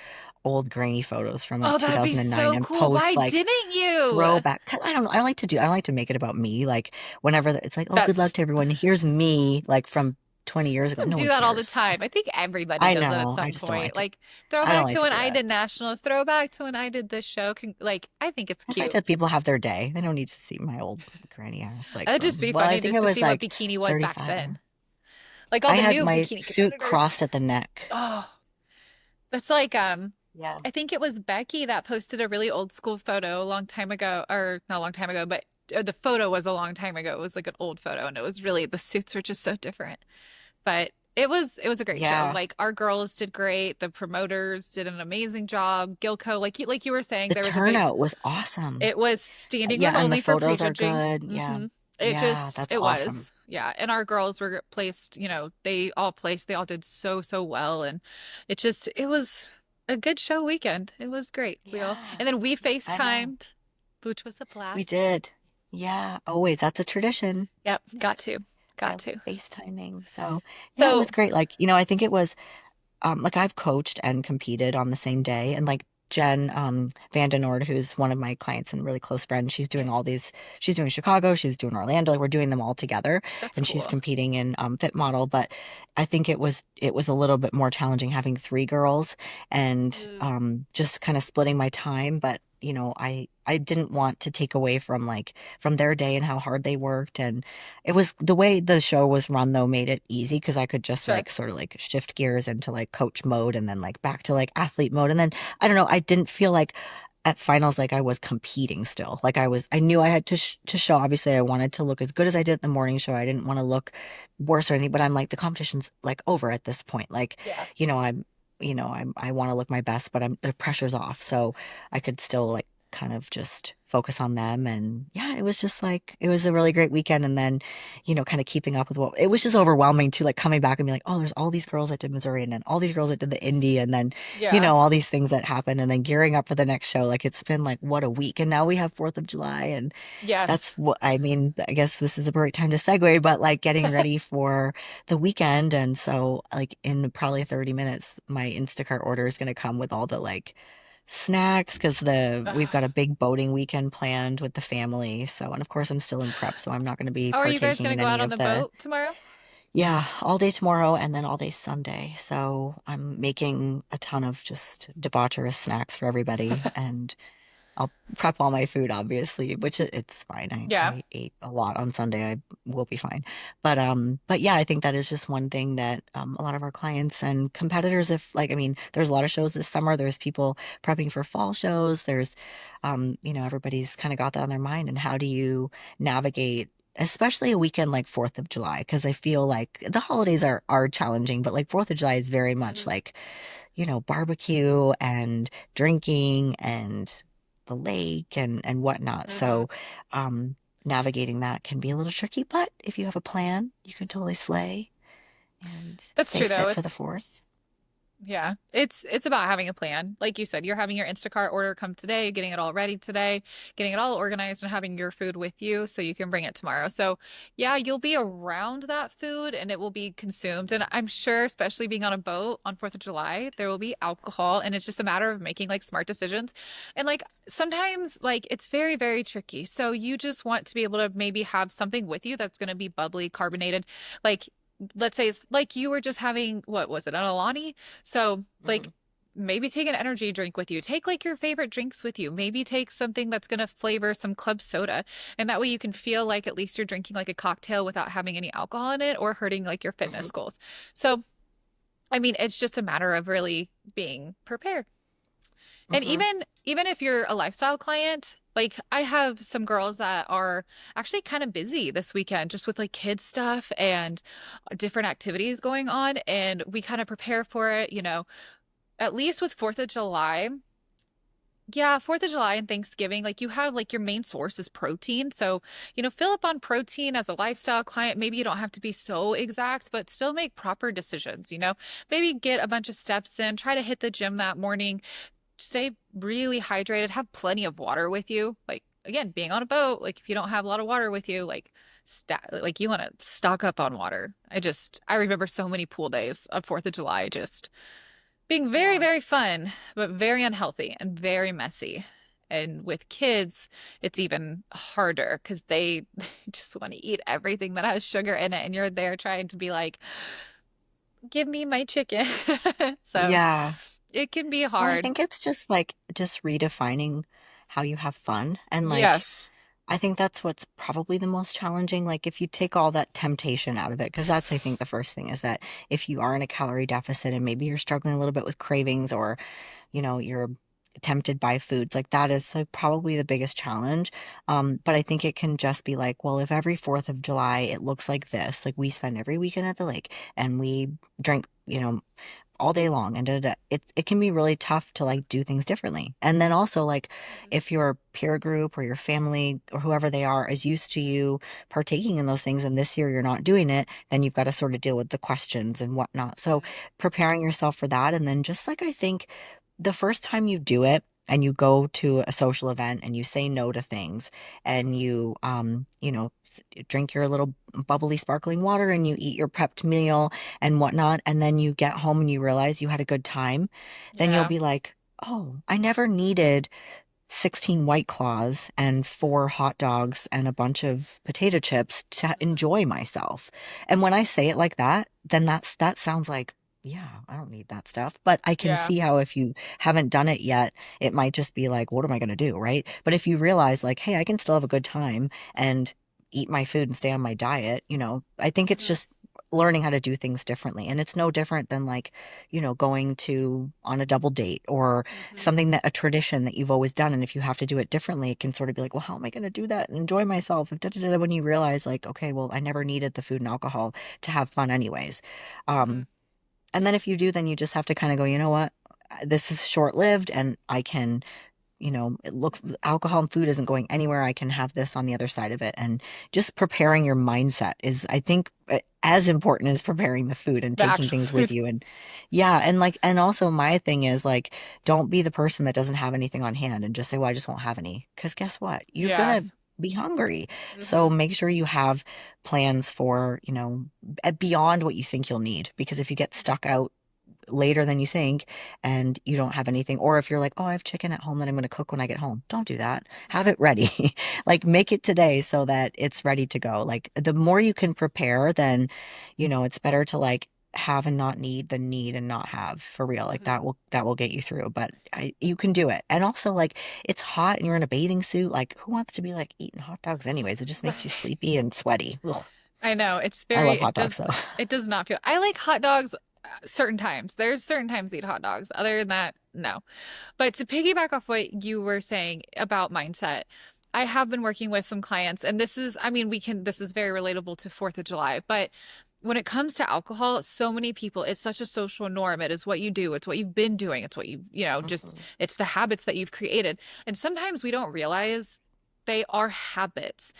old grainy photos from like Oh, that would be 2009 so and cool. post Why like didn't you? throwback. 'Cause I don't know. I like to make it about me. Like whenever it's like, oh, good luck That's to everyone. Here's me like from 20 years ago. People No do one that all the cares. time. I think everybody I does that at know. I some just don't point. like to. Like I don't throwback like to to when do I that. did nationals, throwback to when I did this show. Like I think it's I like cute. to people have their day. They don't need to see my old granny ass like It'd just from, be well, I funny think just it to was see what like bikini was back 35 then. or Like all I the had new my bikini suit competitors. crossed at the neck. Oh, that's like Yeah. I think it was Becky that posted a really old school photo a long time ago, or not a long time ago, but the photo was a long time ago. It was like an old photo, and it was really the suits were just so different. But it was a great show. Yeah. Like our girls did great. The promoters did an amazing job. Gilco, like you were saying, The there was a big. turnout was awesome. It was standing room Yeah, and the only for photos are prejudging. good. Yeah. Yeah, that's It awesome. was. Yeah. And our girls were placed, they all did so, so well. And it was a good show weekend. It was great. Yeah, And then we I know. FaceTimed, which was a We blast. did. Yeah, always. That's a tradition. Yep. Got Yes. to. I Got love to. FaceTiming. So, yeah, it So, was great. Like, I think it was like I've coached and competed on the same day. And like Jen Vandenoord, who's one of my clients and really close friend, yeah, she's doing Chicago, she's doing Orlando, like we're doing them all together, that's and she's cool. competing in Fit Model. But I think it was a little bit more challenging having three girls and Mm. just kind of splitting my time. But I didn't want to take away from from their day and how hard they worked. And it was the way the show was run though made it easy because I could just Sure. like sort of like shift gears into like coach mode and then like back to like athlete mode. And then I don't know, I didn't feel like at finals like I was competing still. Like I knew I had to show. Obviously, I wanted to look as good as I did at the morning show. I didn't want to look worse or anything. But I'm like the competition's like over at this point. Like, Yeah. I'm I want to look my best, but the pressure's off. So I could still like kind of just focus on them. And yeah, it was just like, it was a really great weekend. And then, kind of keeping up with what it was just overwhelming to like coming back and be like, oh, there's all these girls that did Missouri and then all these girls that did the Indy and then, Yeah. all these things that happened and then gearing up for the next show. Like it's been like, what a week. And now we have 4th of July and that's Yes. what I mean. I guess this is a great time to segue, but like getting ready for the weekend. And so, like, in probably 30 minutes, my Instacart order is going to come with all the like snacks because we've got a Ugh. big boating weekend planned with the family. So, and of course, I'm still in prep, so I'm not going to be Oh, are you guys partaking gonna in go out any on of the the, boat tomorrow? yeah, all day tomorrow and then all day Sunday. So, I'm making a ton of just debaucherous snacks for everybody. And I'll prep all my food, obviously, which it's fine. Yeah. I ate a lot on Sunday. I will be fine. But yeah, I think that is just one thing that a lot of our clients and competitors, if like, I mean, there's a lot of shows this summer. There's people prepping for fall shows. There's, everybody's kind of got that on their mind. And how do you navigate? Especially a weekend like 4th of July, because I feel like the holidays are challenging, but like 4th of July is very much Mhm. like barbecue and drinking and the lake and whatnot. Mhm. So, um, navigating that can be a little tricky, but if you have a plan, you can totally slay and That's stay true though. fit for the 4th. Yeah, it's about having a plan. Like you said, you're having your Instacart order come today, getting it all ready today, getting it all organized and having your food with you so you can bring it tomorrow. So, yeah, you'll be around that food and it will be consumed. And I'm sure, especially being on a boat on 4th of July, there will be alcohol and it's just a matter of making like smart decisions. And like sometimes like it's very, very tricky. So you just want to be able to maybe have something with you that's going to be bubbly, carbonated. Like let's say it's like you were just having what was it, an Alani? So, like, Mhm. maybe take an energy drink with you. Take like your favorite drinks with you. Maybe take something that's going to flavor some club soda. And that way you can feel like at least you're drinking like a cocktail without having any alcohol in it or hurting like your Mhm. fitness goals. So, I mean, it's just a matter of really being prepared. And Mhm. even if you're a lifestyle client, like I have some girls that are actually kind of busy this weekend just with like kids stuff and different activities going on and we kind of prepare for it, at least with 4th of July. Yeah, 4th of July and Thanksgiving, like you have like your main source is protein. So, fill up on protein as a lifestyle client. Maybe you don't have to be so exact, but still make proper decisions. Maybe get a bunch of steps in, try to hit the gym that morning, stay really hydrated, have plenty of water with you. Like again, being on a boat, like if you don't have a lot of water with you, like you want to stock up on water. I remember so many pool days of 4th of July just being very, Yeah. very fun, but very unhealthy and very messy. And with kids, it's even harder because they just want to eat everything that has sugar in it. And you're there trying to be like, give me my chicken. So Yeah. it can be Well, I hard. think it's just like just redefining how you have fun. And like, Yes. I think that's what's probably the most challenging. Like, if you take all that temptation out of it, because that's, I think, the first thing is that if you are in a calorie deficit and maybe you're struggling a little bit with cravings or, you're tempted by foods, like that is like probably the biggest challenge. But I think it can just be like, well, if every 4th of July it looks like this, like we spend every weekend at the lake and we drink, all day long and it can be really tough to like do things differently. And then also like Mhm. if your peer group or your family or whoever they are is used to you partaking in those things and this year you're not doing it, then you've got to sort of deal with the questions and whatnot. So Mhm. preparing yourself for that and then just like I think the first time you do it and you go to a social event and you say no to things and you drink your little bubbly sparkling water and you eat your prepped meal and whatnot, and then you get home and you realize you had a good time, then you'll Yeah. be like, oh, I never needed 16 White Claws and 4 hot dogs and a bunch of potato chips to Mhm. enjoy myself. And when I say it like that, then that sounds like, yeah, I don't need that stuff. But I can Yeah. see how if you haven't done it yet, it might just be like, what am I going to do? Right. But if you realize, like, hey, I can still have a good time and eat my food and stay on my diet, I think it's Mhm. just learning how to do things differently. And it's no different than like, going to on a double date or Mhm. something that a tradition that you've always done. And if you have to do it differently, it can sort of be like, well, how am I going to do that and enjoy myself? Da, da, da, when you realize, like, okay, well, I never needed the food and alcohol to have fun, anyways. Mhm. Um, and then if you do, then you just have to kind of go, you know what? This is short lived and I can look, alcohol and food isn't going anywhere. I can have this on the other side of it. And just preparing your mindset is, I think, as important as preparing the food and The taking actual things with food. you. And yeah, and like, and also my thing is like, don't be the person that doesn't have anything on hand and just say, well, I just won't have any. Because guess what? You're Yeah. gonna be hungry. So Hmm. make sure you have plans for, beyond what you think you'll need. Because if you get stuck out later than you think and you don't have anything, or if you're like, oh, I have chicken at home that I'm going to cook when I get home, don't do that. Have Yeah. it ready. Like make it today so that it's ready to go. Like the more you can prepare, then it's better to like have and not need than need and not have, for real. Like Hmm. that will get you through. But you can do it. And also, like, it's hot and you're in a bathing suit. Like, who wants to be like eating hot dogs anyways? It just makes you sleepy and sweaty. Ugh. I know it's I very, love hot dogs though. it does not feel, I like hot dogs certain times. There's certain times to eat hot dogs. Other than that, no. But to piggyback off what you were saying about mindset, I have been working with some clients, and this is, I mean, this is very relatable to 4th of July, but when it comes to alcohol, so many people, it's such a social norm. It is what you do, it's what you've been doing, it's what just, Mhm. it's the habits that you've created. And sometimes we don't realize they are habits.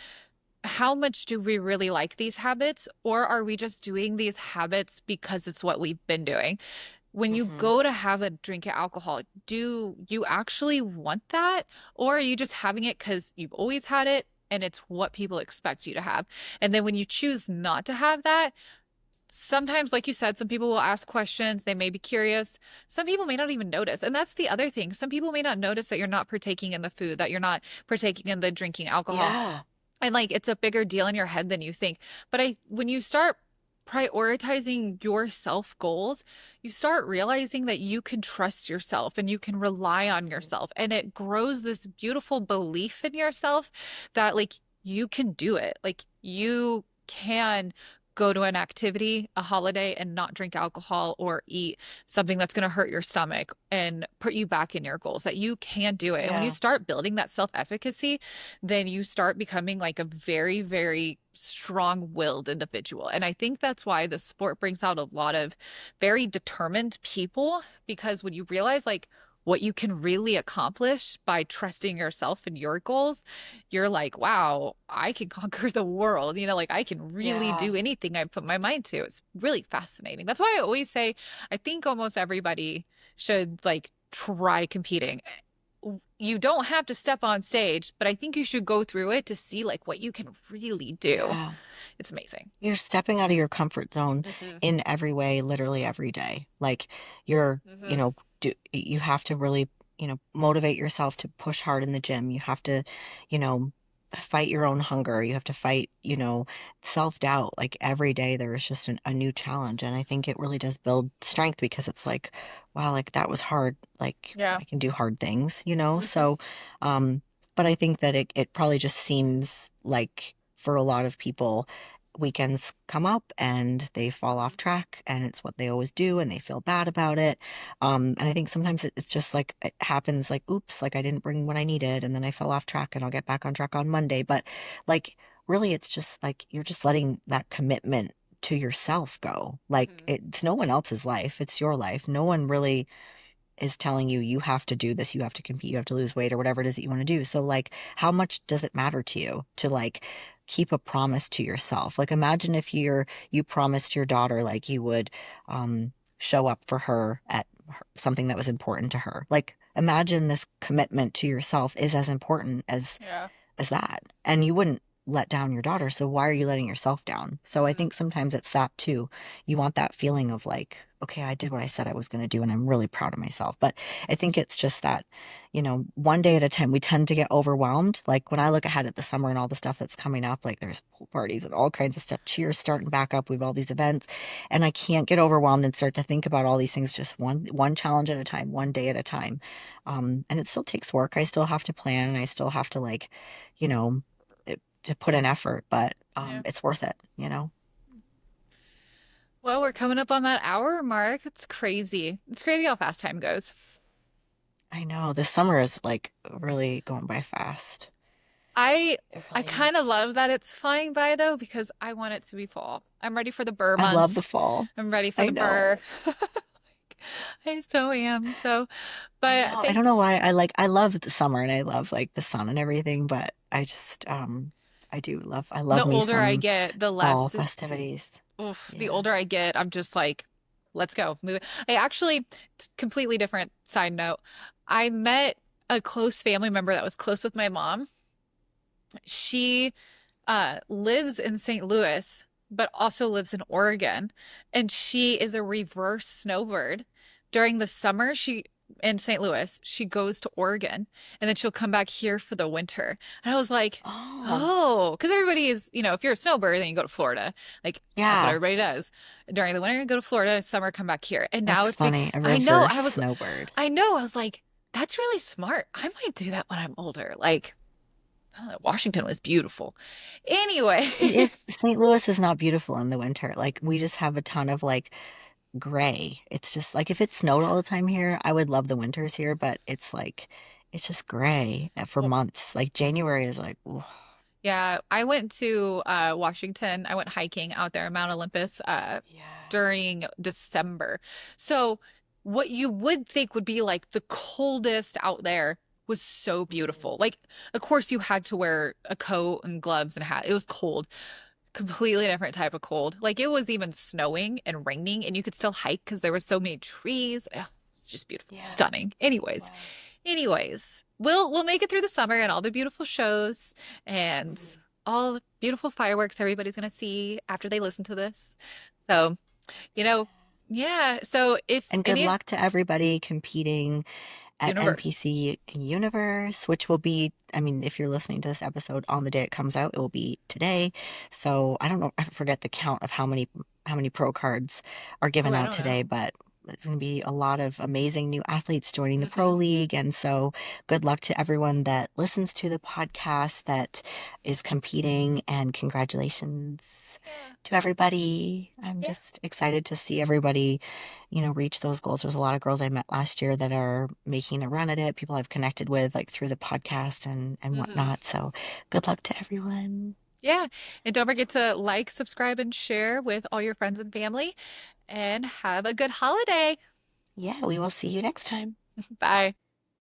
How much do we really like these habits, or are we just doing these habits because it's what we've been doing? When you Mhm. go to have a drink of alcohol, do you actually want that? Or are you just having it because you've always had it and it's what people expect you to have? And then when you choose not to have that, sometimes, like you said, some people will ask questions. They may be curious. Some people may not even notice. And that's the other thing. Some people may not notice that you're not partaking in the food, that you're not partaking in the drinking alcohol. Yeah. And like it's a bigger deal in your head than you think. But when you start prioritizing your self goals, you start realizing that you can trust yourself and you can rely on Mhm. yourself. And it grows this beautiful belief in yourself that like you can do it. Like you can go to an activity, a holiday, and not drink alcohol or eat something that's going to hurt your stomach and put you back in your goals, that you can do it. And when you Yeah. start building that self-efficacy, then you start becoming like a very, very strong-willed individual. And I think that's why the sport brings out a lot of very determined people, because when you realize like what you can really accomplish by trusting yourself and your goals, you're like, wow, I can conquer the world. Like I can really Yeah. do anything I put my mind to. It's really fascinating. That's why I always say, I think almost everybody should like try competing. You don't have to step on stage, but I think you should go through it to see like what you can really do. Yeah. It's amazing. You're stepping out of your comfort zone Hmm. in every way, literally every day. Like you're, Hmm. you have to really, motivate yourself to push hard in the gym. You have to, you know, fight your own hunger. You have to fight, self-doubt. Like every day there is just a new challenge. And I think it really does build strength because it's like, wow, like that was hard. Like Yeah. I can do hard things. Hmm. So, um, but I think that it probably just seems like for a lot of people, weekends come up and they fall off track and it's what they always do and they feel bad about it. And I think sometimes it's just like it happens like, oops, like I didn't bring what I needed and then I fell off track and I'll get back on track on Monday. But like really it's just like you're just letting that commitment to yourself go. Like Hmm. it's no one else's life. It's your life. No one really is telling you you have to do this, you have to compete, you have to lose weight or whatever it is that you want to do. So like how much does it matter to you to like keep a promise to yourself? Like imagine if you promised your daughter like you would show up for her at something that was important to her. Like imagine this commitment to yourself is as important Yeah. as that. And you wouldn't let down your daughter. So why are you letting yourself down? So I Hmm. think sometimes it's that too. You want that feeling of like, okay, I did what I said I was going to do, and I'm really proud of myself. But I think it's just that, one day at a time, we tend to get overwhelmed. Like when I look ahead at the summer and all the stuff that's coming up, like there's pool parties and all kinds of stuff, cheers starting back up. We have all these events, and I can't get overwhelmed and start to think about all these things just one challenge at a time, one day at a time. And it still takes work. I still have to plan, and I still have to like, you know, to put in effort, but Yeah. it's worth it. Well, we're coming up on that hour mark. It's crazy. It's crazy how fast time goes. I know this summer is like really going by fast. I It I really kind is. of love that it's flying by though, because I want it to be fall. I'm ready for the burr I love the months. fall. I'm ready for I the burr. know. I so am. So, I but know. I don't know why I love the summer and I love like the sun and everything, but I just I the love me older I some get, the fall less, festivities. oof, the Yeah. older I get, I'm just like, let's go. Move it. I actually, completely different side note. I met a close family member that was close with my mom. She lives in St. Louis, but also lives in Oregon. And she is a reverse snowbird. During the summer, she in St. Louis, she goes to Oregon and then she'll come back here for the winter. And I was like, Oh, oh, because everybody is, if you're a snowbird, then you go to Florida. Like that's what yeah. everybody does. During the winter, go to Florida, summer, come back here. And now That's it's big. funny. A I know, reverse snowbird. I was like, that's really smart. I might do that when I'm older. Like, I don't know, Washington was beautiful. It is, Anyways, St. Louis is not beautiful in the winter. Like we just have a ton of like gray. It's just like if it snowed all the time here, I would love the winters here, but it's like it's just gray for well, months. Like January is like, ooh, yeah, I went to Washington. I went hiking out there in Mount Olympus yeah. during December. So what you would think would be like the coldest out there was so beautiful. Mhm. Like, of course, you had to wear a coat and gloves and a hat. It was cold, completely different type of cold. Like it was even snowing and raining, and you could still hike because there were so many trees. Ugh, it's just beautiful, Yeah. stunning. Anyways, Wow. we'll make it through the summer and all the beautiful shows and Mhm. all the beautiful fireworks everybody's gonna see after they listen to this. So, you know, yeah. So if And good any luck to everybody competing at universe, NPC Universe, which will be, I mean, if you're listening to this episode on the day it comes out, it will be today. So I don't know, I forget the count of how many pro cards are oh, given I out don't today, know. but it's going to be a lot of amazing new athletes joining the pro Hmm. league. And so good luck to everyone that listens to the podcast that is competing and congratulations Yeah. to everybody. I'm Yeah. just excited to see everybody reach those goals. There's a lot of girls I met last year that are making a run at it, people I've connected with like through the podcast and Hmm. whatnot. So good luck to everyone. Yeah. And don't forget to like, subscribe, and share with all your friends and family. And have a good holiday. Yeah, we will see you next time. Bye.